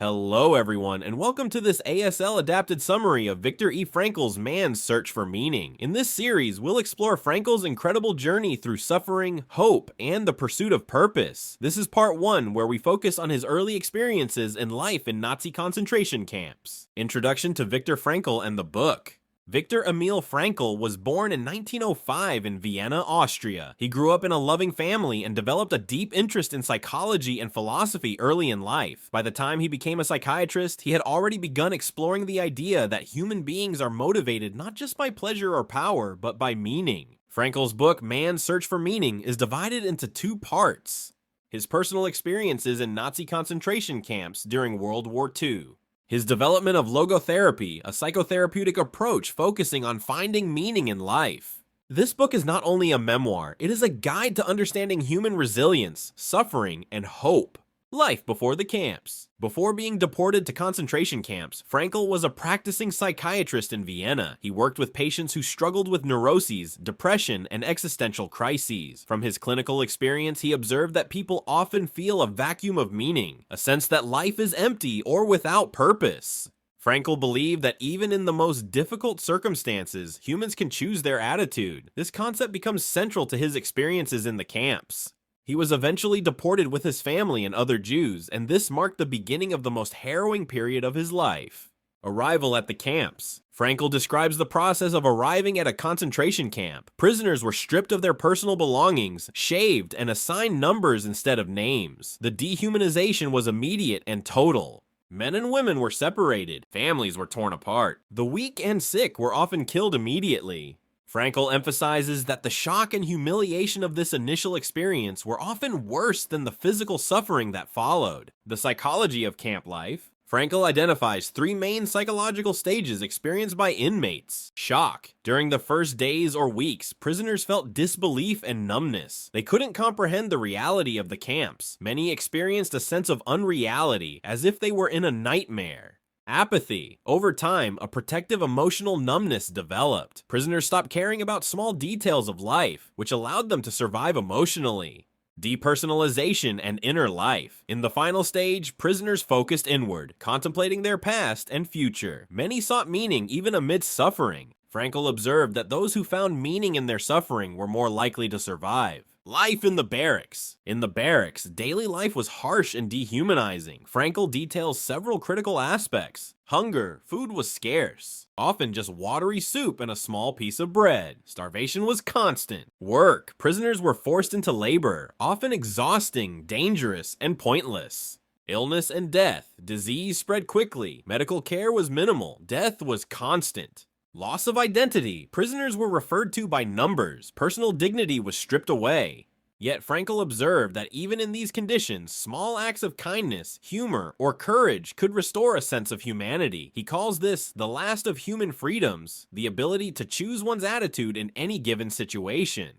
Hello everyone, and welcome to this ASL adapted summary of Viktor E. Frankl's Man's Search for Meaning. In this series, we'll explore Frankl's incredible journey through suffering, hope, and the pursuit of purpose. This is part 1, where we focus on his early experiences and life in Nazi concentration camps. Introduction to Viktor Frankl and the book. Viktor Emil Frankl was born in 1905 in Vienna, Austria. He grew up in a loving family and developed a deep interest in psychology and philosophy early in life. By the time he became a psychiatrist, he had already begun exploring the idea that human beings are motivated not just by pleasure or power, but by meaning. Frankl's book, Man's Search for Meaning, is divided into 2 parts: his personal experiences in Nazi concentration camps during World War II. His development of logotherapy, a psychotherapeutic approach focusing on finding meaning in life. This book is not only a memoir, it is a guide to understanding human resilience, suffering, and hope. Life before the camps. Before being deported to concentration camps, Frankl was a practicing psychiatrist in Vienna. He worked with patients who struggled with neuroses, depression, and existential crises. From his clinical experience, he observed that people often feel a vacuum of meaning, a sense that life is empty or without purpose. Frankl believed that even in the most difficult circumstances, humans can choose their attitude. This concept becomes central to his experiences in the camps. He was eventually deported with his family and other Jews, and this marked the beginning of the most harrowing period of his life. Arrival at the camps. Frankl describes the process of arriving at a concentration camp. Prisoners were stripped of their personal belongings, shaved, and assigned numbers instead of names. The dehumanization was immediate and total. Men and women were separated. Families were torn apart. The weak and sick were often killed immediately. Frankl emphasizes that the shock and humiliation of this initial experience were often worse than the physical suffering that followed. The psychology of camp life. Frankl identifies 3 main psychological stages experienced by inmates. Shock. During the first days or weeks, prisoners felt disbelief and numbness. They couldn't comprehend the reality of the camps. Many experienced a sense of unreality, as if they were in a nightmare. Apathy. Over time, a protective emotional numbness developed. Prisoners stopped caring about small details of life, which allowed them to survive emotionally. Depersonalization and inner life. In the final stage, prisoners focused inward, contemplating their past and future. Many sought meaning even amidst suffering. Frankl observed that those who found meaning in their suffering were more likely to survive. Life in the barracks. In the barracks, daily life was harsh and dehumanizing. Frankl details several critical aspects. Hunger. Food was scarce, often just watery soup and a small piece of bread. Starvation was constant. Work. Prisoners were forced into labor, often exhausting, dangerous, and pointless. Illness and death. Disease spread quickly. Medical care was minimal. Death was constant. Loss of identity. Prisoners were referred to by numbers. Personal dignity was stripped away. Yet Frankl observed that even in these conditions, small acts of kindness, humor, or courage could restore a sense of humanity. He calls this the last of human freedoms, the ability to choose one's attitude in any given situation.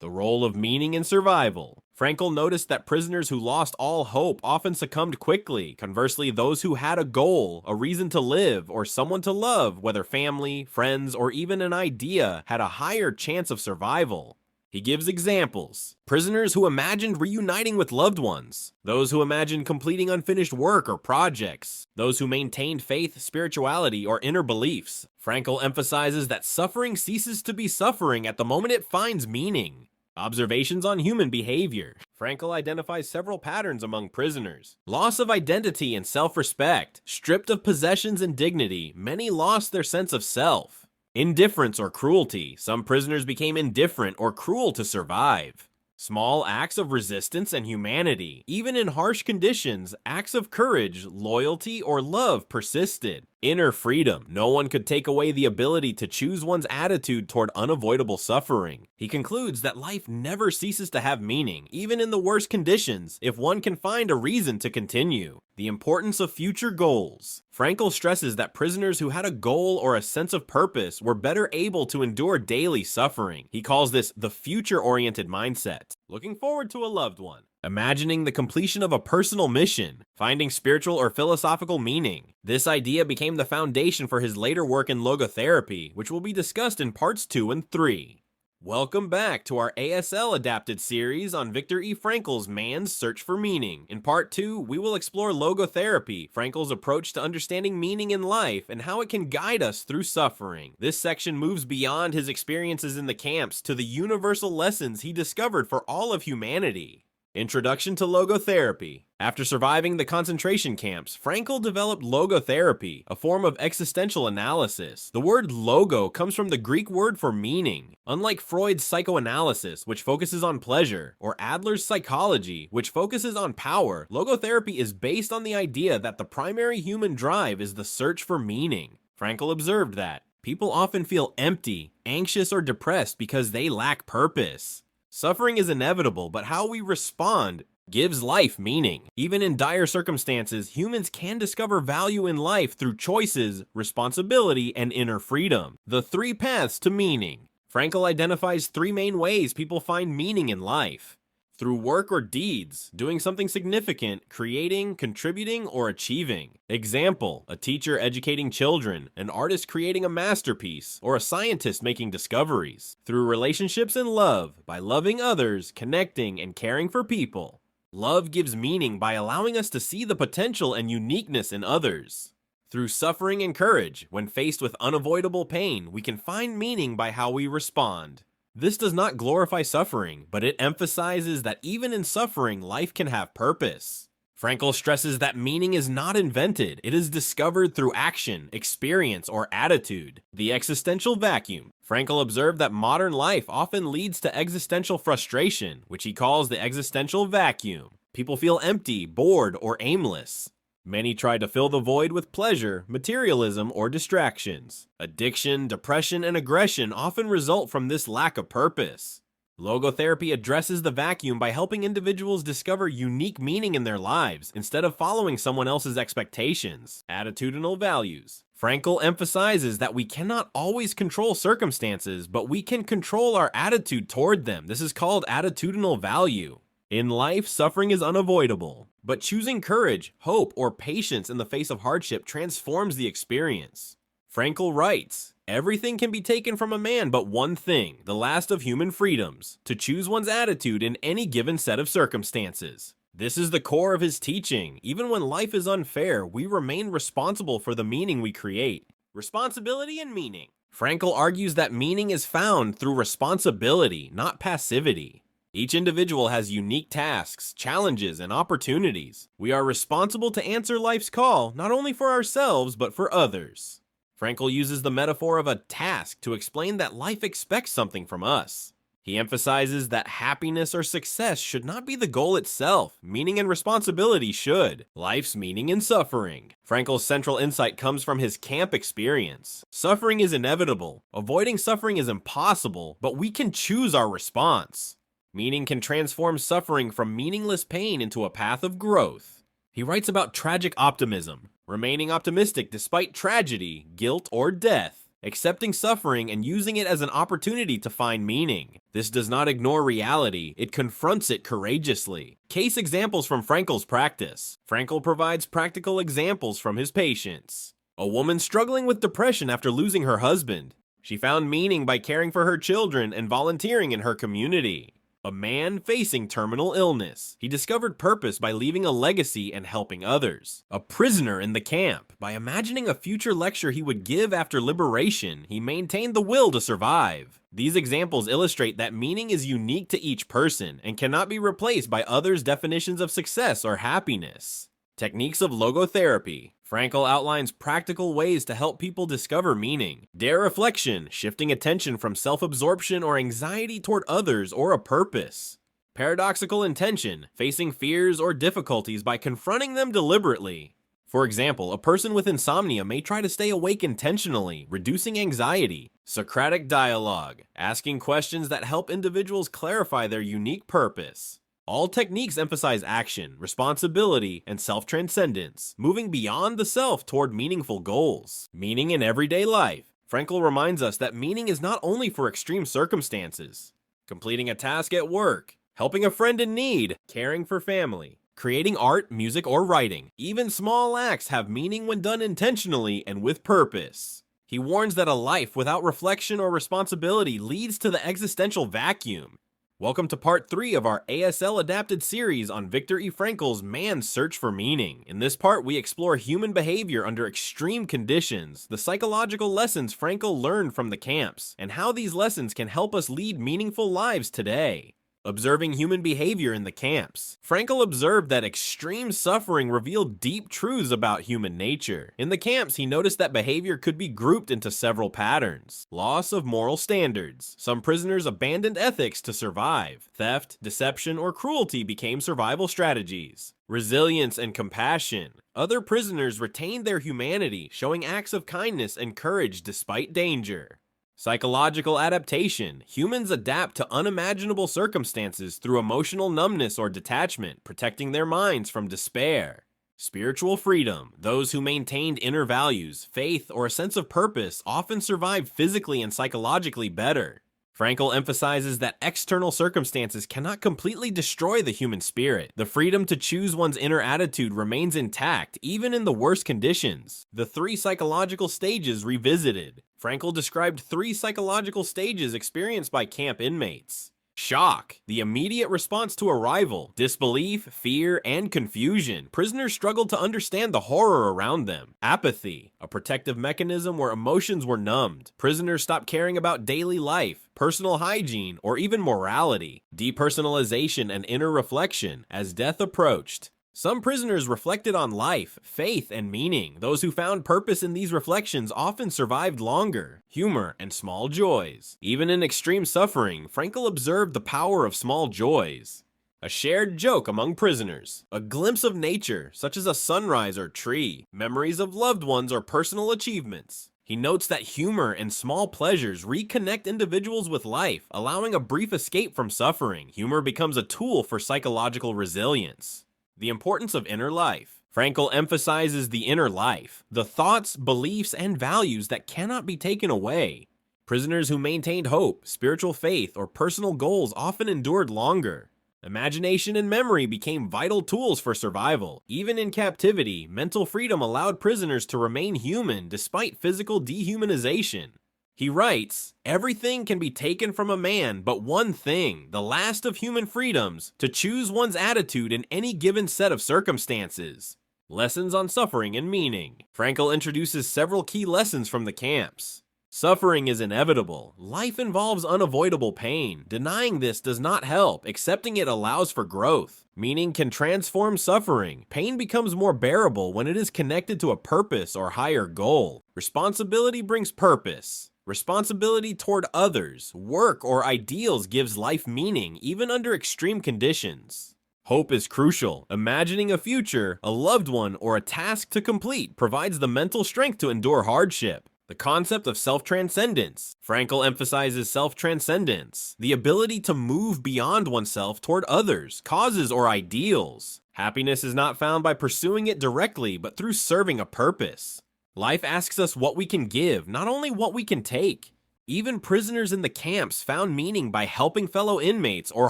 The role of meaning in survival. Frankl noticed that prisoners who lost all hope often succumbed quickly. Conversely, those who had a goal, a reason to live, or someone to love, whether family, friends, or even an idea, had a higher chance of survival. He gives examples. Prisoners who imagined reuniting with loved ones. Those who imagined completing unfinished work or projects. Those who maintained faith, spirituality, or inner beliefs. Frankl emphasizes that suffering ceases to be suffering at the moment it finds meaning. Observations on human behavior. Frankl identifies several patterns among prisoners. Loss of identity and self-respect. Stripped of possessions and dignity, many lost their sense of self. Indifference or cruelty. Some prisoners became indifferent or cruel to survive. Small acts of resistance and humanity. Even in harsh conditions, acts of courage, loyalty, or love persisted. Inner freedom. No one could take away the ability to choose one's attitude toward unavoidable suffering. He concludes that life never ceases to have meaning, even in the worst conditions, if one can find a reason to continue. The importance of future goals. Frankl stresses that prisoners who had a goal or a sense of purpose were better able to endure daily suffering. He calls this the future-oriented mindset. Looking forward to a loved one. Imagining the completion of a personal mission. Finding spiritual or philosophical meaning. This idea became the foundation for his later work in logotherapy, which will be discussed in parts 2 and 3. Welcome back to our ASL adapted series on Viktor E. Frankl's Man's Search for Meaning. In part 2, we will explore logotherapy, Frankl's approach to understanding meaning in life, and how it can guide us through suffering. This section moves beyond his experiences in the camps to the universal lessons he discovered for all of humanity. Introduction to logotherapy. After surviving the concentration camps, Frankl developed logotherapy, a form of existential analysis. The word logo comes from the Greek word for meaning. Unlike Freud's psychoanalysis, which focuses on pleasure, or Adler's psychology, which focuses on power, logotherapy is based on the idea that the primary human drive is the search for meaning. Frankl observed that people often feel empty, anxious, or depressed because they lack purpose. Suffering is inevitable, but how we respond gives life meaning. Even in dire circumstances, humans can discover value in life through choices, responsibility, and inner freedom. The 3 paths to meaning. Frankl identifies 3 main ways people find meaning in life. Through work or deeds, doing something significant, creating, contributing, or achieving. Example, a teacher educating children, an artist creating a masterpiece, or a scientist making discoveries. Through relationships and love, by loving others, connecting, and caring for people. Love gives meaning by allowing us to see the potential and uniqueness in others. Through suffering and courage, when faced with unavoidable pain, we can find meaning by how we respond. This does not glorify suffering, but it emphasizes that even in suffering, life can have purpose. Frankl stresses that meaning is not invented, it is discovered through action, experience, or attitude. The existential vacuum. Frankl observed that modern life often leads to existential frustration, which he calls the existential vacuum. People feel empty, bored, or aimless. Many try to fill the void with pleasure, materialism, or distractions. Addiction, depression, and aggression often result from this lack of purpose. Logotherapy addresses the vacuum by helping individuals discover unique meaning in their lives instead of following someone else's expectations. Attitudinal values. Frankl emphasizes that we cannot always control circumstances, but we can control our attitude toward them. This is called attitudinal value. In life, suffering is unavoidable, but choosing courage, hope, or patience in the face of hardship transforms the experience. Frankl writes, "Everything can be taken from a man but one thing, the last of human freedoms, to choose one's attitude in any given set of circumstances." This is the core of his teaching. Even when life is unfair, we remain responsible for the meaning we create. Responsibility and meaning. Frankl argues that meaning is found through responsibility, not passivity. Each individual has unique tasks, challenges, and opportunities. We are responsible to answer life's call, not only for ourselves, but for others. Frankl uses the metaphor of a task to explain that life expects something from us. He emphasizes that happiness or success should not be the goal itself. Meaning and responsibility should. Life's meaning in suffering. Frankl's central insight comes from his camp experience. Suffering is inevitable. Avoiding suffering is impossible, but we can choose our response. Meaning can transform suffering from meaningless pain into a path of growth. He writes about tragic optimism, remaining optimistic despite tragedy, guilt, or death, accepting suffering and using it as an opportunity to find meaning. This does not ignore reality, it confronts it courageously. Case examples from Frankl's practice. Frankl provides practical examples from his patients. A woman struggling with depression after losing her husband. She found meaning by caring for her children and volunteering in her community. A man facing terminal illness. He discovered purpose by leaving a legacy and helping others. A prisoner in the camp. By imagining a future lecture he would give after liberation, he maintained the will to survive. These examples illustrate that meaning is unique to each person and cannot be replaced by others' definitions of success or happiness. Techniques of logotherapy. Frankl outlines practical ways to help people discover meaning. Dare reflection, shifting attention from self-absorption or anxiety toward others or a purpose. Paradoxical intention, facing fears or difficulties by confronting them deliberately. For example, a person with insomnia may try to stay awake intentionally, reducing anxiety. Socratic dialogue, asking questions that help individuals clarify their unique purpose. All techniques emphasize action, responsibility, and self-transcendence, moving beyond the self toward meaningful goals. Meaning in everyday life. Frankl reminds us that meaning is not only for extreme circumstances. Completing a task at work, helping a friend in need, caring for family, creating art, music, or writing. Even small acts have meaning when done intentionally and with purpose. He warns that a life without reflection or responsibility leads to the existential vacuum. Welcome to part 3 of our ASL adapted series on Viktor E. Frankl's Man's Search for Meaning. In this part, we explore human behavior under extreme conditions, the psychological lessons Frankl learned from the camps, and how these lessons can help us lead meaningful lives today. Observing human behavior in the camps. Frankl observed that extreme suffering revealed deep truths about human nature. In the camps, he noticed that behavior could be grouped into several patterns. Loss of moral standards. Some prisoners abandoned ethics to survive. Theft, deception, or cruelty became survival strategies. Resilience and compassion. Other prisoners retained their humanity, showing acts of kindness and courage despite danger. Psychological adaptation. Humans adapt to unimaginable circumstances through emotional numbness or detachment, protecting their minds from despair. Spiritual freedom. Those who maintained inner values, faith, or a sense of purpose often survived physically and psychologically better. Frankl emphasizes that external circumstances cannot completely destroy the human spirit. The freedom to choose one's inner attitude remains intact, even in the worst conditions. The 3 psychological stages revisited. Frankl described 3 psychological stages experienced by camp inmates. Shock, the immediate response to arrival. Disbelief, fear, and confusion. Prisoners struggled to understand the horror around them. Apathy, a protective mechanism where emotions were numbed. Prisoners stopped caring about daily life, personal hygiene, or even morality. Depersonalization and inner reflection as death approached. Some prisoners reflected on life, faith, and meaning. Those who found purpose in these reflections often survived longer. Humor and small joys. Even in extreme suffering, Frankl observed the power of small joys. A shared joke among prisoners. A glimpse of nature, such as a sunrise or tree. Memories of loved ones or personal achievements. He notes that humor and small pleasures reconnect individuals with life, allowing a brief escape from suffering. Humor becomes a tool for psychological resilience. The importance of inner life. Frankl emphasizes the inner life, the thoughts, beliefs, and values that cannot be taken away. Prisoners who maintained hope, spiritual faith, or personal goals often endured longer. Imagination and memory became vital tools for survival. Even in captivity, mental freedom allowed prisoners to remain human despite physical dehumanization. He writes, "Everything can be taken from a man but one thing, the last of human freedoms, to choose one's attitude in any given set of circumstances." Lessons on suffering and meaning. Frankl introduces several key lessons from the camps. Suffering is inevitable. Life involves unavoidable pain. Denying this does not help. Accepting it allows for growth. Meaning can transform suffering. Pain becomes more bearable when it is connected to a purpose or higher goal. Responsibility brings purpose. Responsibility toward others, work, or ideals gives life meaning, even under extreme conditions. Hope is crucial. Imagining a future, a loved one, or a task to complete provides the mental strength to endure hardship. The concept of self-transcendence. Frankl emphasizes self-transcendence, the ability to move beyond oneself toward others, causes, or ideals. Happiness is not found by pursuing it directly, but through serving a purpose. Life asks us what we can give, not only what we can take. Even prisoners in the camps found meaning by helping fellow inmates or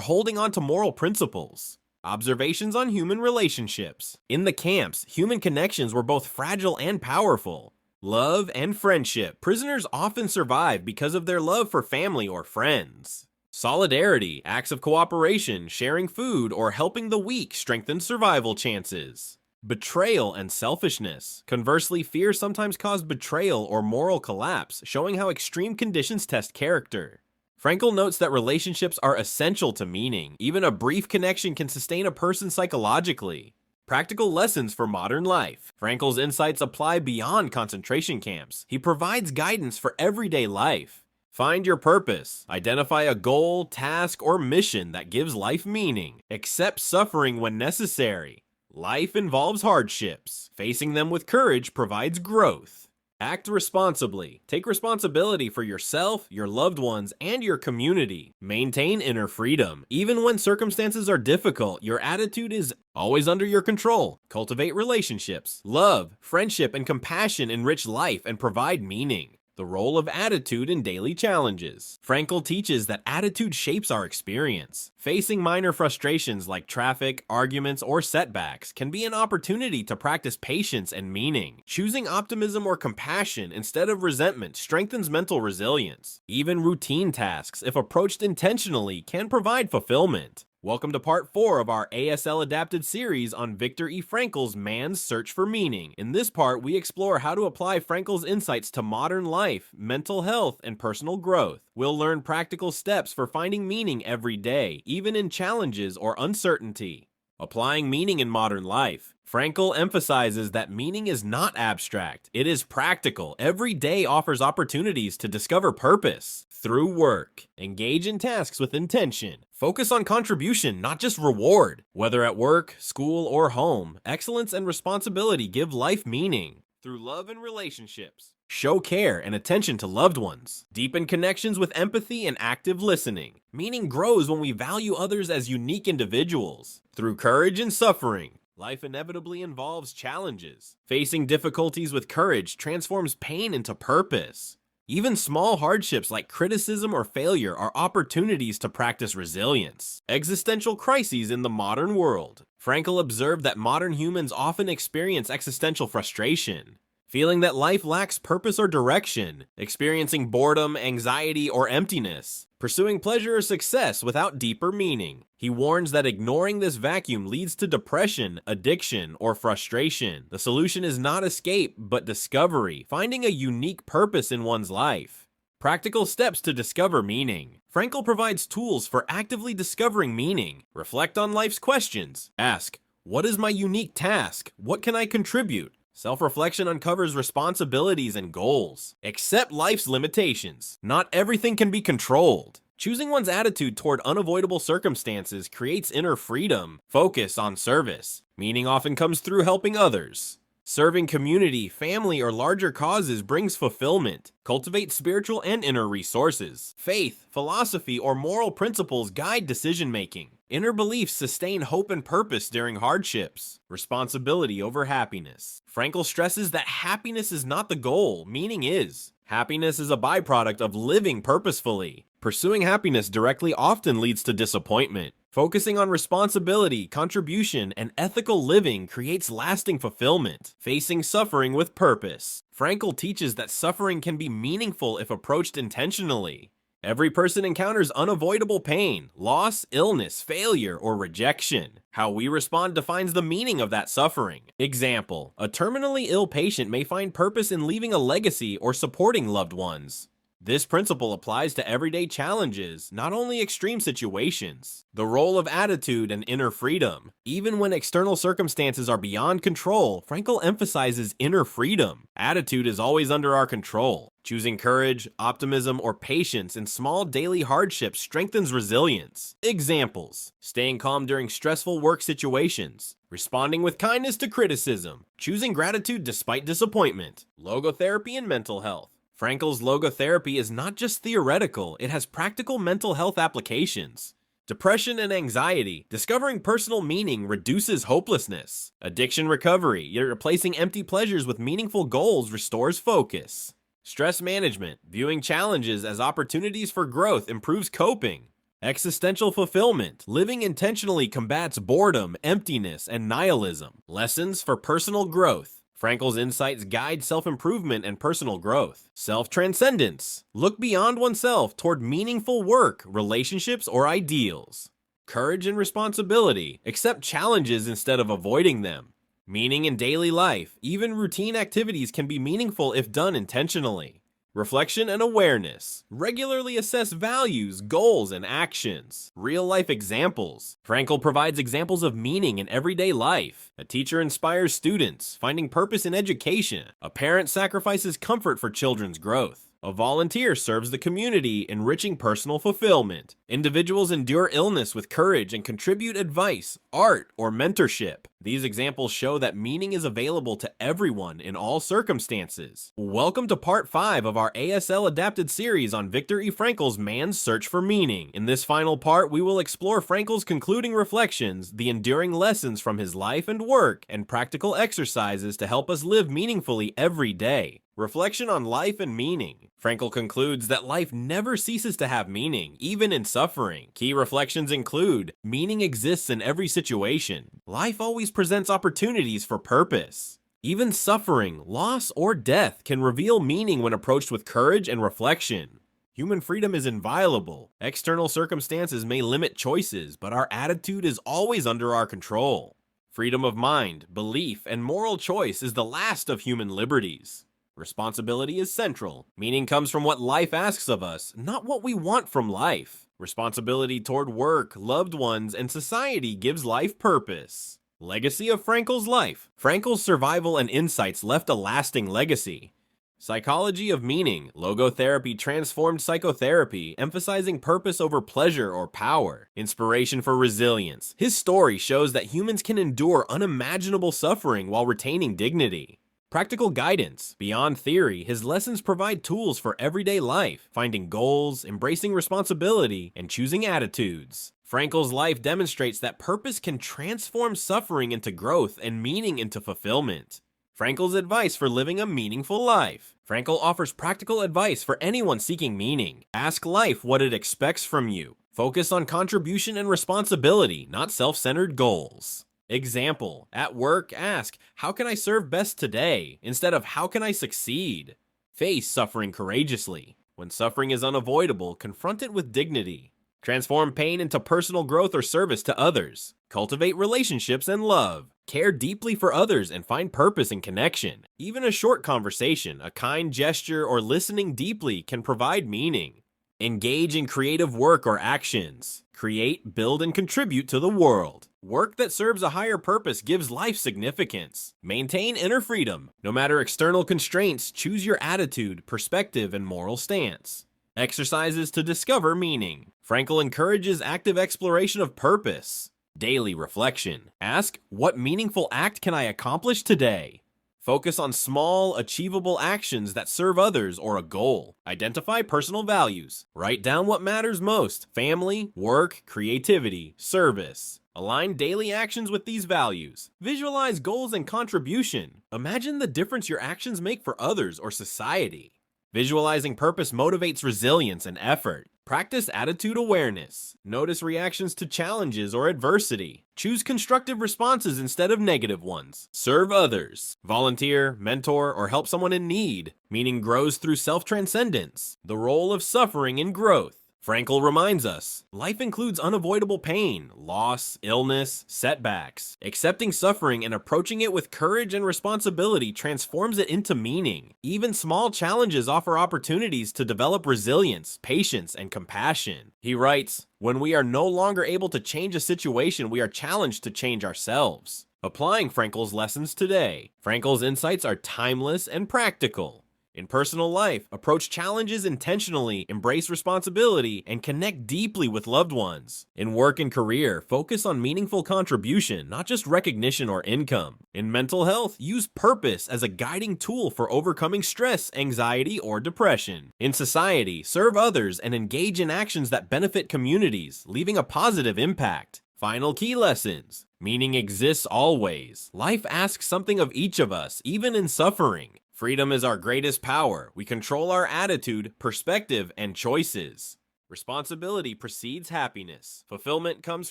holding on to moral principles. Observations on human relationships. In the camps, human connections were both fragile and powerful. Love and friendship. Prisoners often survive because of their love for family or friends. Solidarity, acts of cooperation, sharing food, or helping the weak strengthen survival chances. Betrayal and selfishness. Conversely, fear sometimes caused betrayal or moral collapse, showing how extreme conditions test character. Frankl notes that relationships are essential to meaning. Even a brief connection can sustain a person psychologically. Practical lessons for modern life. Frankl's insights apply beyond concentration camps. He provides guidance for everyday life. Find your purpose. Identify a goal, task, or mission that gives life meaning. Accept suffering when necessary. Life involves hardships. Facing them with courage provides growth. Act responsibly. Take responsibility for yourself, your loved ones, and your community. Maintain inner freedom. Even when circumstances are difficult, your attitude is always under your control. Cultivate relationships. Love, friendship, and compassion enrich life and provide meaning. The role of attitude in daily challenges. Frankl teaches that attitude shapes our experience. Facing minor frustrations like traffic, arguments, or setbacks can be an opportunity to practice patience and meaning. Choosing optimism or compassion instead of resentment strengthens mental resilience. Even routine tasks, if approached intentionally, can provide fulfillment. Welcome to part 4 of our ASL adapted series on Viktor E. Frankl's Man's Search for Meaning. In this part, we explore how to apply Frankl's insights to modern life, mental health, and personal growth. We'll learn practical steps for finding meaning every day, even in challenges or uncertainty. Applying meaning in modern life. Frankl emphasizes that meaning is not abstract, it is practical. Every day offers opportunities to discover purpose. Through work. Engage in tasks with intention. Focus on contribution, not just reward. Whether at work, school, or home, excellence and responsibility give life meaning. Through love and relationships. Show care and attention to loved ones. Deepen connections with empathy and active listening. Meaning grows when we value others as unique individuals. Through courage and suffering. Life inevitably involves challenges. Facing difficulties with courage transforms pain into purpose. Even small hardships like criticism or failure are opportunities to practice resilience. Existential crises in the modern world. Frankl observed that modern humans often experience existential frustration, feeling that life lacks purpose or direction, experiencing boredom, anxiety, or emptiness, pursuing pleasure or success without deeper meaning. He warns that ignoring this vacuum leads to depression, addiction, or frustration. The solution is not escape, but discovery, finding a unique purpose in one's life. Practical steps to discover meaning. Frankl provides tools for actively discovering meaning. Reflect on life's questions. Ask, what is my unique task? What can I contribute? Self-reflection uncovers responsibilities and goals. Accept life's limitations. Not everything can be controlled. Choosing one's attitude toward unavoidable circumstances creates inner freedom. Focus on service. Meaning often comes through helping others. Serving community, family, or larger causes brings fulfillment. Cultivate spiritual and inner resources. Faith, philosophy, or moral principles guide decision-making. Inner beliefs sustain hope and purpose during hardships. Responsibility over happiness. Frankl stresses that happiness is not the goal, meaning is. Happiness is a byproduct of living purposefully. Pursuing happiness directly often leads to disappointment. Focusing on responsibility, contribution, and ethical living creates lasting fulfillment. Facing suffering with purpose. Frankl teaches that suffering can be meaningful if approached intentionally. Every person encounters unavoidable pain, loss, illness, failure, or rejection. How we respond defines the meaning of that suffering. Example, a terminally ill patient may find purpose in leaving a legacy or supporting loved ones. This principle applies to everyday challenges, not only extreme situations. The role of attitude and inner freedom. Even when external circumstances are beyond control, Frankl emphasizes inner freedom. Attitude is always under our control. Choosing courage, optimism, or patience in small daily hardships strengthens resilience. Examples: staying calm during stressful work situations, responding with kindness to criticism, choosing gratitude despite disappointment. Logotherapy and mental health. Frankl's logotherapy is not just theoretical, it has practical mental health applications. Depression and anxiety. Discovering personal meaning reduces hopelessness. Addiction recovery. Yet replacing empty pleasures with meaningful goals restores focus. Stress management. Viewing challenges as opportunities for growth improves coping. Existential fulfillment. Living intentionally combats boredom, emptiness, and nihilism. Lessons for personal growth. Frankl's insights guide self-improvement and personal growth. Self-transcendence. Look beyond oneself toward meaningful work, relationships, or ideals. Courage and responsibility. Accept challenges instead of avoiding them. Meaning in daily life. Even routine activities can be meaningful if done intentionally. Reflection and awareness. Regularly assess values, goals, and actions. Real-life examples. Frankl provides examples of meaning in everyday life. A teacher inspires students, finding purpose in education. A parent sacrifices comfort for children's growth. A volunteer serves the community, enriching personal fulfillment. Individuals endure illness with courage and contribute advice, art, or mentorship. These examples show that meaning is available to everyone in all circumstances. Welcome to part 5 of our ASL adapted series on Viktor E. Frankl's Man's Search for Meaning. In this final part, we will explore Frankl's concluding reflections, the enduring lessons from his life and work, and practical exercises to help us live meaningfully every day. Reflection on life and meaning. Frankl concludes that life never ceases to have meaning, even in suffering. Key reflections include: meaning exists in every situation. Life always presents opportunities for purpose. Even suffering, loss, or death can reveal meaning when approached with courage and reflection. Human freedom is inviolable. External circumstances may limit choices, but our attitude is always under our control. Freedom of mind, belief, and moral choice is the last of human liberties. Responsibility is central. Meaning comes from what life asks of us, not what we want from life. Responsibility toward work, loved ones, and society gives life purpose. Legacy of Frankl's life. Frankl's survival and insights left a lasting legacy. Psychology of meaning. Logotherapy transformed psychotherapy, emphasizing purpose over pleasure or power. Inspiration for resilience. His story shows that humans can endure unimaginable suffering while retaining dignity. Practical guidance. Beyond theory, his lessons provide tools for everyday life, finding goals, embracing responsibility, and choosing attitudes. Frankl's life demonstrates that purpose can transform suffering into growth and meaning into fulfillment. Frankl's advice for living a meaningful life. Frankl offers practical advice for anyone seeking meaning. Ask life what it expects from you. Focus on contribution and responsibility, not self-centered goals. Example: at work, ask, how can I serve best today, instead of how can I succeed? Face suffering courageously. When suffering is unavoidable, confront it with dignity. Transform pain into personal growth or service to others. Cultivate relationships and love. Care deeply for others and find purpose in connection. Even a short conversation, a kind gesture, or listening deeply can provide meaning. Engage in creative work or actions. Create, build, and contribute to the world. Work that serves a higher purpose gives life significance. Maintain inner freedom. No matter external constraints, choose your attitude, perspective, and moral stance. Exercises to discover meaning. Frankl encourages active exploration of purpose. Daily reflection. Ask, what meaningful act can I accomplish today? Focus on small, achievable actions that serve others or a goal. Identify personal values. Write down what matters most: family, work, creativity, service. Align daily actions with these values. Visualize goals and contribution. Imagine the difference your actions make for others or society. Visualizing purpose motivates resilience and effort. Practice attitude awareness. Notice reactions to challenges or adversity. Choose constructive responses instead of negative ones. Serve others. Volunteer, mentor, or help someone in need. Meaning grows through self-transcendence. The role of suffering in growth. Frankl reminds us, life includes unavoidable pain, loss, illness, setbacks. Accepting suffering and approaching it with courage and responsibility transforms it into meaning. Even small challenges offer opportunities to develop resilience, patience, and compassion. He writes, when we are no longer able to change a situation, we are challenged to change ourselves. Applying Frankl's lessons today. Frankl's insights are timeless and practical. In personal life, approach challenges intentionally, embrace responsibility, and connect deeply with loved ones. In work and career, focus on meaningful contribution, not just recognition or income. In mental health, use purpose as a guiding tool for overcoming stress, anxiety, or depression. In society, serve others and engage in actions that benefit communities, leaving a positive impact. Final key lessons. Meaning exists always. Life asks something of each of us, even in suffering. Freedom is our greatest power. We control our attitude, perspective, and choices. Responsibility precedes happiness. Fulfillment comes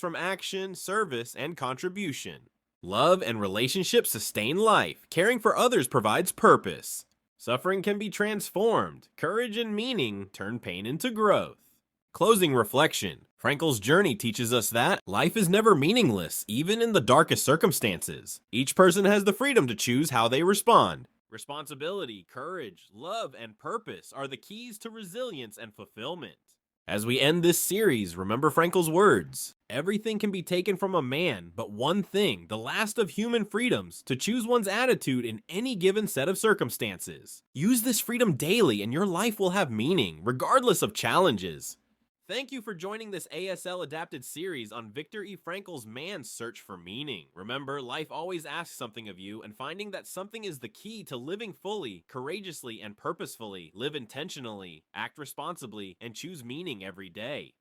from action, service, and contribution. Love and relationships sustain life. Caring for others provides purpose. Suffering can be transformed. Courage and meaning turn pain into growth. Closing reflection. Frankl's journey teaches us that life is never meaningless, even in the darkest circumstances. Each person has the freedom to choose how they respond. Responsibility, courage, love, and purpose are the keys to resilience and fulfillment. As we end this series, remember Frankl's words. Everything can be taken from a man, but one thing, the last of human freedoms, to choose one's attitude in any given set of circumstances. Use this freedom daily and your life will have meaning, regardless of challenges. Thank you for joining this ASL adapted series on Viktor E. Frankl's man's search for meaning. Remember, life always asks something of you, and finding that something is the key to living fully, courageously, and purposefully. Live intentionally, act responsibly, and choose meaning every day.